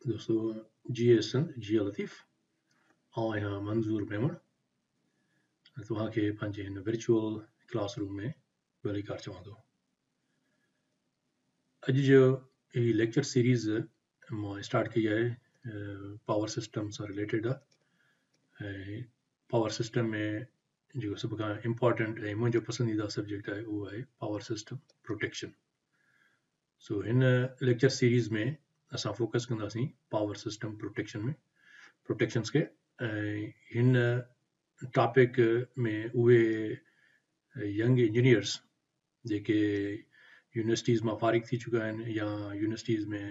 दोस्तों जी लतीफ़ ऐं आहियां मंज़ूर मेमण तव्हांखे पंहिंजे हिन वर्चुअल क्लासरूम में वेलकार चवां थो। अॼु जो ही लेक्चर सीरीज़ मां स्टार्ट कई आहे पावर सिस्टम सां रिलेटेड आहे ऐं पावर सिस्टम में जेको सभ खां इम्पॉर्टेंट ऐं मुंहिंजो पसंदीदा सब्जेक्ट आहे उहो आहे पावर सिस्टम प्रोटेक्शन। सो हिन लेक्चर सीरीज़ में असां फोकस कंदासीं पावर सिस्टम प्रोटेक्शन में प्रोटेक्शन्स खे ऐं हिन टॉपिक में उहे यंग इंजीनियर्स जेके यूनिवर्सिटीज़ मां फारिग थी चुका आहिनि या यूनिवर्सिटीज़ में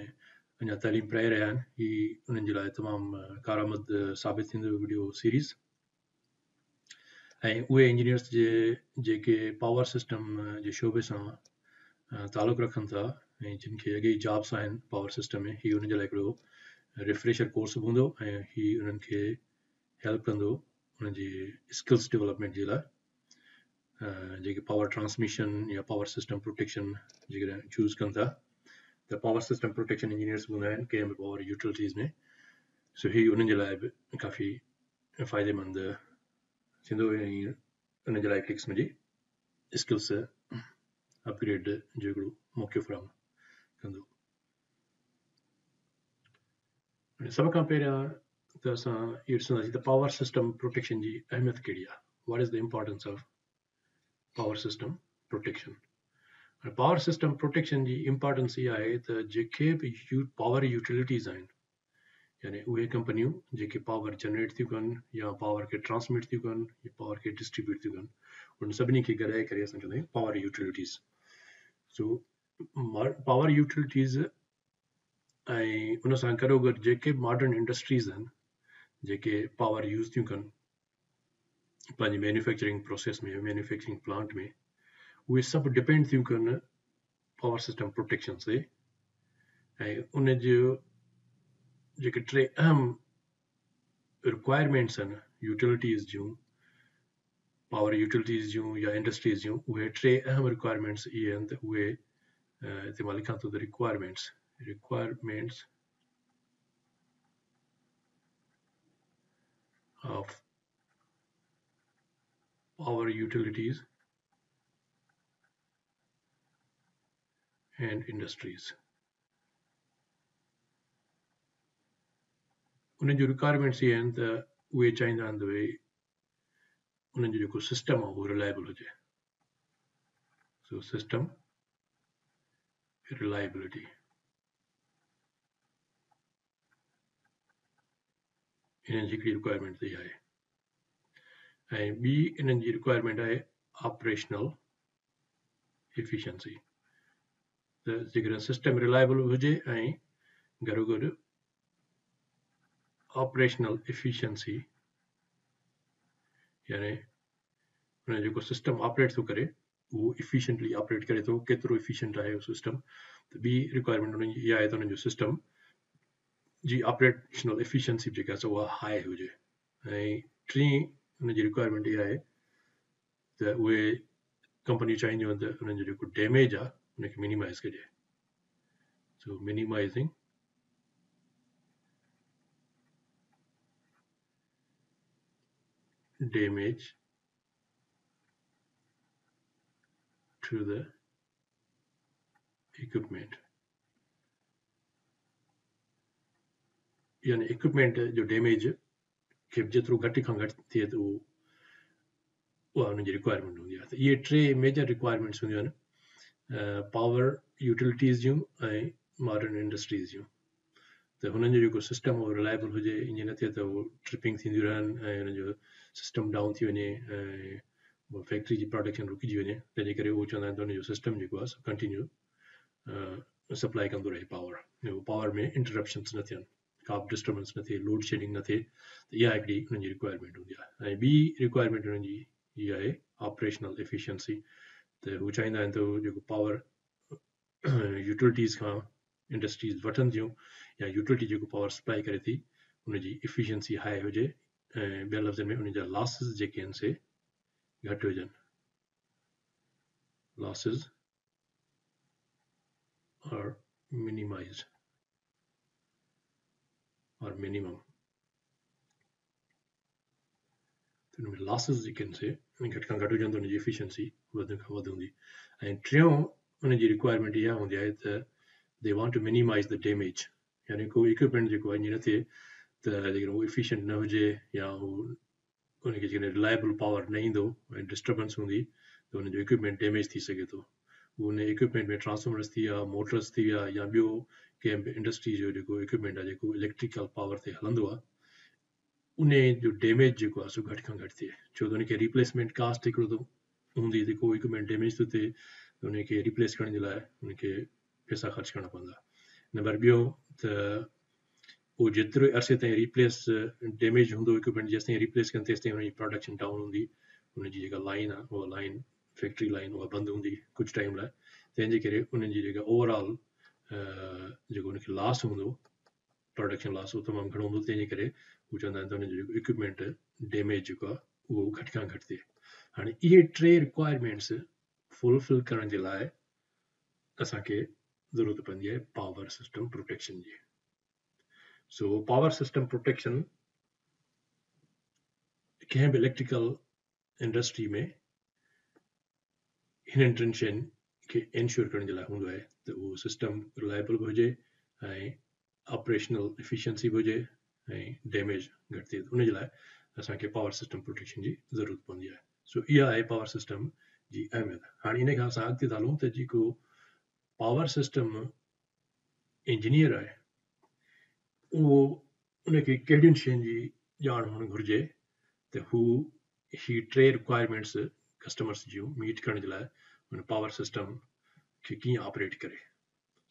अञा तालीम प्राए रहिया आहिनि, ही उन्हनि जे लाइ तमामु कारआमद साबित थींदो वीडियो सीरीज़। ऐं उहे इंजीनियर्स जेके पावर सिस्टम जे शोबे सां तालुक़ु रखनि था ऐं जिन खे अॻे ई जॉब्स आहिनि पावर सिस्टम में, ही उन्हनि जे लाइ हिकिड़ो रिफ्रेशर कोर्स बि हूंदो ऐं ही उन्हनि खे हेल्प कंदो उन्हनि जी स्किल्स डेवलपमेंट जे लाइ। जेके पावर ट्रांसमिशन या पावर सिस्टम प्रोटेक्शन जेकॾहिं चूज़ कनि था त पावर सिस्टम प्रोटेक्शन इंजीनियर्स हूंदा आहिनि कंहिं बि पावर यूटिलिटीज़ में। सो ही उन्हनि जे लाइ बि काफ़ी फ़ाइदेमंद थींदो ऐं उन्हनि जे लाइ हिकु क़िस्म जी स्किल्स अपग्रेड जो हिकिड़ो मौक़ो फ़राहम कंदो। सभ खां पहिरियां त असां इहो ॾिसंदासीं त पावर सिस्टम प्रोटेक्शन जी अहमियत कहिड़ी आहे। What is the importance of power system protection. Power system protection जी इम्पोर्टेंस इहा आहे त जेके बि पावर यूटिलिटीज़ आहिनि, यानी उहे कंपनियूं जेके पावर जनरेट थियूं कनि या पावर खे ट्रांसमिट थियूं कनि या पावर खे डिस्ट्रीब्यूट थियूं कनि, उन सभिनी खे गॾाए करे असां चवंदा आहियूं power utilities. So power utilities ऐं उन सां गॾोगॾु जेके मॉडर्न इंडस्ट्रीज़ आहिनि जेके पावर यूज़ थियूं कनि पंहिंजी मैन्युफैक्चरिंग प्रोसेस में, मैन्युफैक्चरिंग प्लांट में, उहे सभु डिपेंड थियूं कनि पावर सिस्टम प्रोटेक्शन से। ऐं उन जो जेके टे अहम रिक्वायरमेंट्स आहिनि यूटिलिटीज़ जूं, पावर यूटिलिटीज़ जूं या इंडस्ट्रीज़ जूं, उहे टे अहम रिक्वायरमेंट्स इहे आहिनि त उहे हिते मां लिखां थो त requirements of power utilities and industries. उन्हनि जूं रिक्वायरमेंट्स इहे आहिनि त उहे चाहींदा आहिनि त भई उन्हनि जो जेको सिस्टम आहे उहो रिलायबल हुजे। सो सिस्टम रिलायबिलिटी इन्हनि जी हिकिड़ी रिक्वायरमेंट त इहा आहे। ऐं ॿी इन्हनि जी रिक्वायरमेंट आहे ऑपरेशनल एफिशिएंसी। त जेकॾहिं सिस्टम रिलायबल हुजे ऐं गॾोगॾु ऑपरेशनल एफिशिएंसी, यानी उन जेको सिस्टम ऑपरेट थो करे उहो इफिशिएंटली ऑपरेट करे थो, केतिरो इफिशिएंट आहे उहो सिस्टम। त ॿी रिक्वायरमेंट उन्हनि जी इहा आहे त उन्हनि जो सिस्टम जी ऑपरेशनल एफिशिएंसी जेका आहे उहा हाई हुजे। ऐं टी उन जी रिक्वायरमेंट इहा आहे त उहे कंपनियूं चाहींदियूं आहिनि त उन्हनि जो जेको डैमेज आहे उनखे मिनिमाइज़ कजे। सो मिनिमाइज़िंग damage to the equipment, यानी इक्विपमेंट जो डैमेज खे जेतिरो घटि खां घटि थिए त उहा हुननि जी रिक्वायरमेंट हूंदी आहे। त इहे टे मेजर रिक्वायरमेंट्स हूंदियूं आहिनि पावर यूटिलिटीज़ जूं ऐं मॉडर्न इंडस्ट्रीज़ जूं। त हुननि जो जेको सिस्टम उहो रिलायबल हुजे, ईअं न थिए त उहो ट्रिपिंग थींदियूं रहनि ऐं हुन जो सिस्टम डाउन थी वञे ऐं फैक्ट्री जी प्रोडक्शन रुकिजी वञे। तंहिंजे करे उहो चवंदा आहिनि त हुनजो सिस्टम जेको आहे कंटिन्यू सप्लाई कंदो रहे पावर में इंटरप्शन्स न थियनि, का बि डिस्टर्बेंस न थिए, लोड शेडिंग न थिए। त इहा हिकिड़ी हुननि जी रिक्वायरमेंट हूंदी आहे। ऐं ॿी रिक्वायरमेंट हुननि जी इहा आहे ऑपरेशनल एफिशिएंसी। त हू चाहींदा आहिनि त जेको पावर यूटिलिटीज़ खां इंडस्ट्रीज़ वठनि थियूं या यूटिलिटी जेको पावर सप्लाई करे थी उनजी एफिशिएंसी हाई हुजे ऐं ॿियनि लफ़्ज़नि में उन जा लॉसिस जेके आहिनि से घटि हुजनि। Losses are minimised. or minimum. Losses you can say घट खां घटि हुजनि त हुनजी efficiency वधि खां वधि हूंदी ऐं टियों हुनजी requirement इहा हूंदी आहे त they want to minimize the damage यानी कोई equipment जेको आहे ईअं न थिए त जेकॾहिं उहो efficient न हुजे या हू उनखे जेकॾहिं reliable power न ईंदो ऐं disturbance हूंदी त हुनजो equipment damage थी सघे थो उन equipment में transformers थी विया motors थी विया या ॿियो कंहिं बि industry जो जेको equipment आहे जेको electrical power ते हलंदो आहे उन जो डैमेज जेको आहे सो घटि खां घटि थिए छो त उनखे रिप्लेसमेंट कास्ट हिकिड़ो त हूंदी त को इक्विपमेंट डैमेज थो थिए त उनखे रिप्लेस करण जे लाइ उनखे पैसा ख़र्च करणा पवंदा नंबर ॿियो त उहो जेतिरो अरसे ताईं रिप्लेस डैमेज हूंदो इक्विपमेंट जेसि ताईं रिप्लेस कनि तेसि ताईं उनजी प्रोडक्शन डाउन हूंदी उनजी जेका लाइन आहे उहा लाइन फैक्ट्री लाइन उहा बंदि हूंदी कुझु टाइम लाइ तंहिंजे करे उन्हनि जी जेका ओवरऑल जेको उनखे लॉस हूंदो प्रोडक्शन लॉस उहो तमामु घणो हूंदो तंहिंजे करे हू चवंदा आहिनि त हुनजो जेको इक्विपमेंट डैमेज जेको आहे उहो घटि खां घटि थिए हाणे इहे टे रिक्वायरमेंट्स फुलफिल करण जे लाइ असांखे ज़रूरत पवंदी आहे पावर सिस्टम प्रोटेक्शन जी सो पावर सिस्टम प्रोटेक्शन कंहिं बि इलेक्ट्रिकल इंडस्ट्री में हिननि टिनि शयुनि खे इंश्योर करण जे लाइ हूंदो आहे त उहो सिस्टम रिलायबल बि हुजे ऐं ऑपरेशनल एफिशिएंसी बि हुजे ऐं डैमेज घटि थिए उनजे लाइ असांखे पावर सिस्टम प्रोटेक्शन जी ज़रूरत पवंदी आहे सो इहा आहे पावर सिस्टम जी अहमियत हाणे इन खां असां अॻिते था हलूं त जेको पावर सिस्टम इंजीनियर आहे उहो उनखे कहिड़ियुनि शयुनि जी ॼाण हुअणु घुरिजे त हू ही टे रिक्वायरमेंट्स कस्टमर्स जूं मीट करण जे लाइ हुन पावर सिस्टम खे कीअं ऑपरेट करे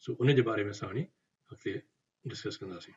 सो उन जे बारे में असां हाणे अॻिते डिस्कस कंदासीं